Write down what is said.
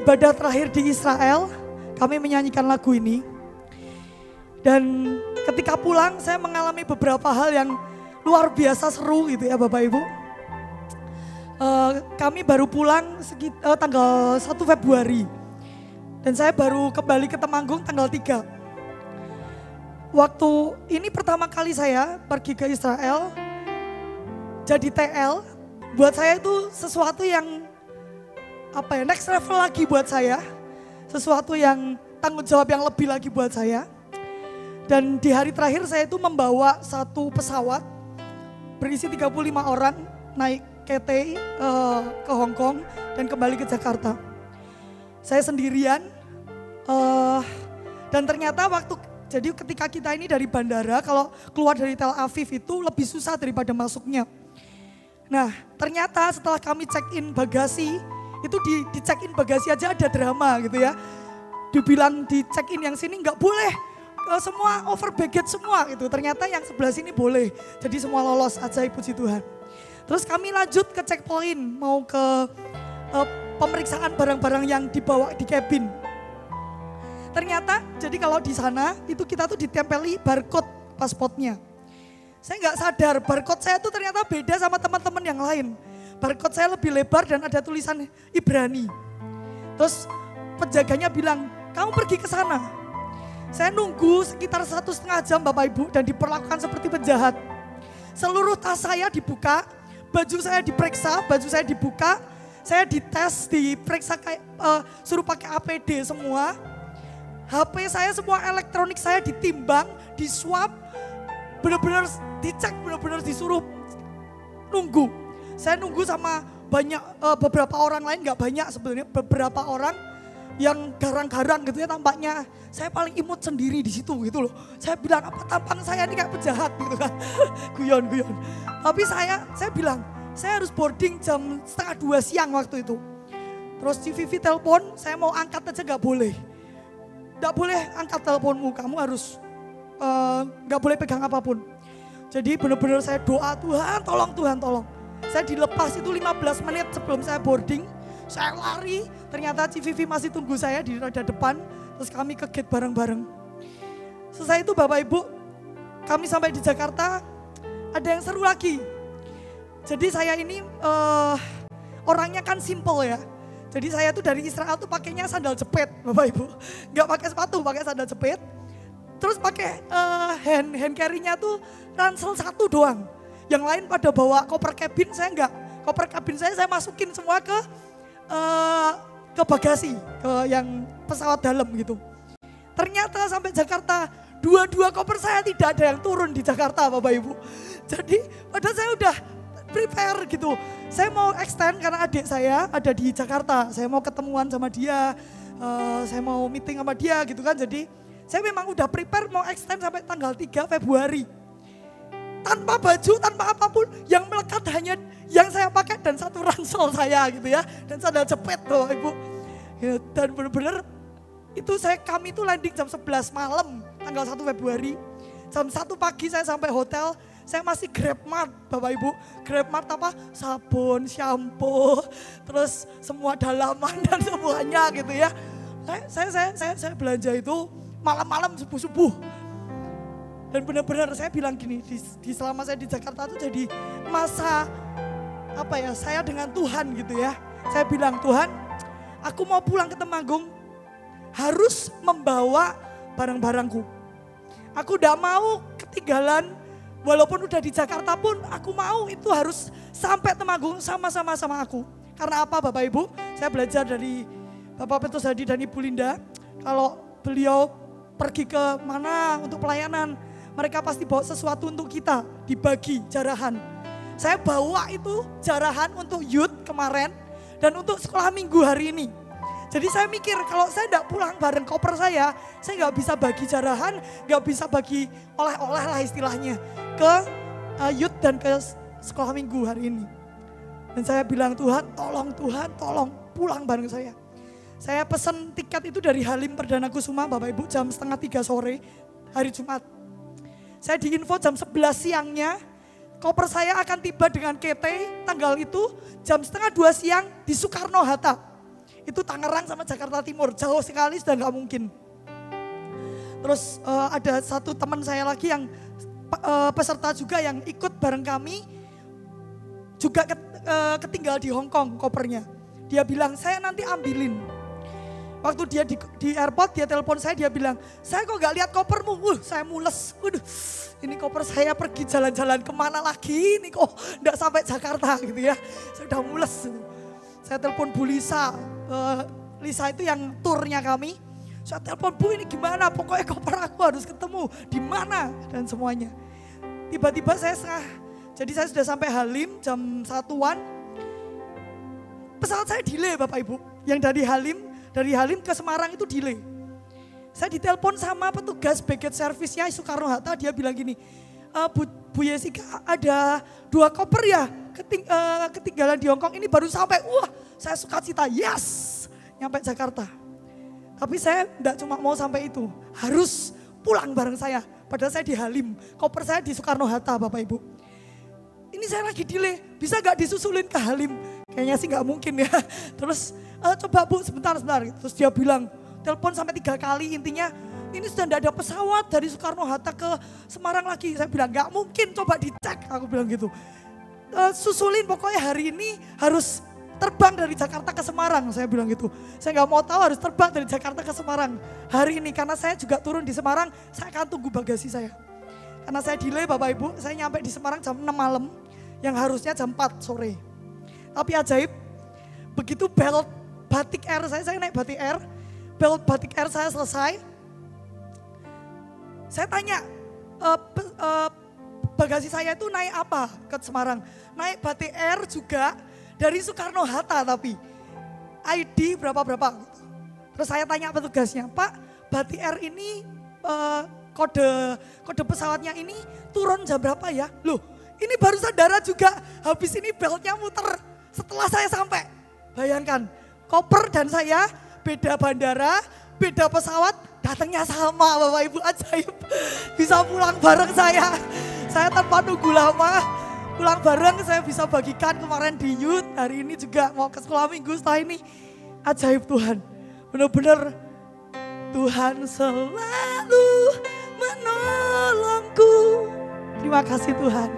ibadah terakhir di Israel, kami menyanyikan lagu ini. Dan ketika pulang saya mengalami beberapa hal yang luar biasa seru gitu ya Bapak Ibu. Kami baru pulang tanggal 1 Februari. Dan saya baru kembali ke Temanggung tanggal 3. Waktu ini pertama kali saya pergi ke Israel, jadi TL, buat saya itu sesuatu yang next level lagi buat saya. Sesuatu yang tanggung jawab yang lebih lagi buat saya. Dan di hari terakhir saya itu membawa satu pesawat berisi 35 orang naik KT ke Hong Kong dan kembali ke Jakarta. Saya sendirian dan ternyata jadi ketika kita ini dari bandara, kalau keluar dari Tel Aviv itu lebih susah daripada masuknya. Nah ternyata setelah kami check-in bagasi, itu di check-in bagasi aja ada drama gitu ya. Dibilang di check-in yang sini nggak boleh, semua over baggage semua gitu. Ternyata yang sebelah sini boleh, jadi semua lolos, ajaib puji Tuhan. Terus kami lanjut ke checkpoint, mau ke pemeriksaan barang-barang yang dibawa di cabin. Ternyata jadi kalau di sana itu kita tuh ditempeli barcode pasportnya. Saya nggak sadar barcode saya tuh ternyata beda sama teman-teman yang lain. Barcode saya lebih lebar dan ada tulisan Ibrani. Terus penjaganya bilang, kamu pergi ke sana. Saya nunggu sekitar 1,5 jam Bapak Ibu dan diperlakukan seperti penjahat. Seluruh tas saya dibuka, baju saya diperiksa, baju saya dibuka. Saya dites, diperiksa suruh pakai APD semua. HP saya semua elektronik saya ditimbang, diswab, benar-benar dicek, benar-benar disuruh nunggu. Saya nunggu sama beberapa orang lain, nggak banyak sebenarnya, beberapa orang yang garang-garang gitu ya tampaknya. Saya paling imut sendiri di situ gitu loh. Saya bilang apa tampang saya ini kayak penjahat gitu kan, guyon-guyon. Tapi saya bilang, saya harus boarding jam 1:30 siang waktu itu. Terus CVV telepon, saya mau angkat aja gak boleh. Gak boleh angkat teleponmu, kamu harus gak boleh pegang apapun. Jadi benar-benar saya doa, Tuhan tolong. Saya dilepas itu 15 menit sebelum saya boarding. Saya lari, ternyata CVV masih tunggu saya di roda depan. Terus kami ke gate bareng-bareng. Selesai itu Bapak Ibu, kami sampai di Jakarta, ada yang seru lagi. Jadi saya ini orangnya kan simple ya. Jadi saya tuh dari Israel tuh pakainya sandal jepit Bapak Ibu. Gak pakai sepatu, pakai sandal jepit. Terus pakai hand carry-nya tuh ransel 1 doang. Yang lain pada bawa koper cabin, saya enggak. Koper cabin saya masukin semua ke bagasi, ke yang pesawat dalam gitu. Ternyata sampai Jakarta, dua koper saya tidak ada yang turun di Jakarta Bapak Ibu. Jadi padahal saya udah prepare gitu. Saya mau extend karena adik saya ada di Jakarta. Saya mau ketemuan sama dia, saya mau meeting sama dia gitu kan. Jadi saya memang udah prepare mau extend sampai tanggal 3 Februari. Tanpa baju, tanpa apapun, yang melekat hanya yang saya pakai dan satu ransel saya gitu ya. Dan sandal jepit loh Ibu. Ya, dan benar-benar itu kami itu landing jam 11 malam tanggal 1 Februari. Jam 1 pagi saya sampai hotel. Saya masih GrabMart Bapak Ibu, GrabMart apa? Sabun, shampoo, terus semua dalaman dan semuanya gitu ya. Saya belanja itu malam-malam subuh-subuh. Dan benar-benar saya bilang gini, di selama saya di Jakarta itu jadi masa saya dengan Tuhan gitu ya. Saya bilang Tuhan, aku mau pulang ke Temanggung harus membawa barang-barangku. Aku gak mau ketinggalan. Walaupun udah di Jakarta pun aku mau itu harus sampai Temanggung sama-sama sama aku. Karena apa Bapak Ibu? Saya belajar dari Bapak Petrus Hadi dan Ibu Linda. Kalau beliau pergi ke mana untuk pelayanan, mereka pasti bawa sesuatu untuk kita, dibagi jarahan. Saya bawa itu jarahan untuk youth kemarin dan untuk sekolah minggu hari ini. Jadi saya mikir kalau saya tidak pulang bareng koper saya nggak bisa bagi jarahan, nggak bisa bagi oleh-oleh lah istilahnya ke youth dan ke sekolah minggu hari ini. Dan saya bilang Tuhan tolong pulang bareng saya. Saya pesan tiket itu dari Halim Perdana Kusuma Bapak Ibu jam 2:30 sore hari Jumat. Saya diinfo jam 11 siangnya koper saya akan tiba dengan KT tanggal itu jam 1:30 siang di Soekarno Hatta. Itu Tangerang sama Jakarta Timur, jauh sekali sudah nggak mungkin. Terus ada satu teman saya lagi yang peserta juga yang ikut bareng kami, juga ketinggal di Hong Kong kopernya. Dia bilang, saya nanti ambilin. Waktu dia di airport, dia telepon saya, dia bilang, saya kok gak lihat kopermu? Saya mules, ini koper saya pergi jalan-jalan kemana lagi, ini kok gak sampai Jakarta gitu ya. Saya udah mules. Saya telepon Bu Lisa, Lisa itu yang turnya kami. Saya telepon, Bu ini gimana, pokoknya koper aku harus ketemu, di mana dan semuanya. Tiba-tiba jadi saya sudah sampai Halim jam 1-an. Pesawat saya delay Bapak Ibu, yang dari Halim ke Semarang itu delay. Saya ditelepon sama petugas baggage service-nya Soekarno-Hatta, dia bilang gini, Bu Yesika ada 2 koper ya ketinggalan di Hongkong, ini baru sampai. Wah, saya sukacita, yes, nyampe Jakarta. Tapi saya enggak cuma mau sampai itu, harus pulang bareng saya. Padahal saya di Halim, koper saya di Soekarno-Hatta Bapak Ibu. Ini saya lagi delay, bisa gak disusulin ke Halim? Kayaknya sih gak mungkin ya. Terus coba Bu sebentar. Terus dia bilang, telepon sampai 3 kali, intinya ini sudah tidak ada pesawat dari Soekarno-Hatta ke Semarang lagi. Saya bilang gak mungkin, coba dicek, aku bilang gitu. Susulin pokoknya hari ini harus terbang dari Jakarta ke Semarang, saya bilang gitu. Saya gak mau tahu harus terbang dari Jakarta ke Semarang hari ini, karena saya juga turun di Semarang, saya akan tunggu bagasi saya. Karena saya delay Bapak Ibu, saya nyampe di Semarang jam 6 malam, yang harusnya jam 4 sore. Tapi ajaib, begitu belt Batik Air saya naik Batik Air, belt Batik Air saya selesai. Saya tanya, bagasi saya itu naik apa ke Semarang? Naik Batik Air juga dari Soekarno-Hatta tapi ID berapa. Terus saya tanya petugasnya, Pak Batik Air ini kode pesawatnya ini turun jam berapa ya? Loh ini baru saudara juga habis ini beltnya muter setelah saya sampai. Bayangkan koper dan saya beda bandara, beda pesawat, datangnya sama Bapak Ibu, ajaib. Bisa pulang bareng saya tanpa nunggu lama. Pulang bareng saya bisa bagikan kemarin di youth, hari ini juga mau ke sekolah minggu setelah ini. Ajaib Tuhan, benar-benar Tuhan selalu menolongku. Terima kasih Tuhan.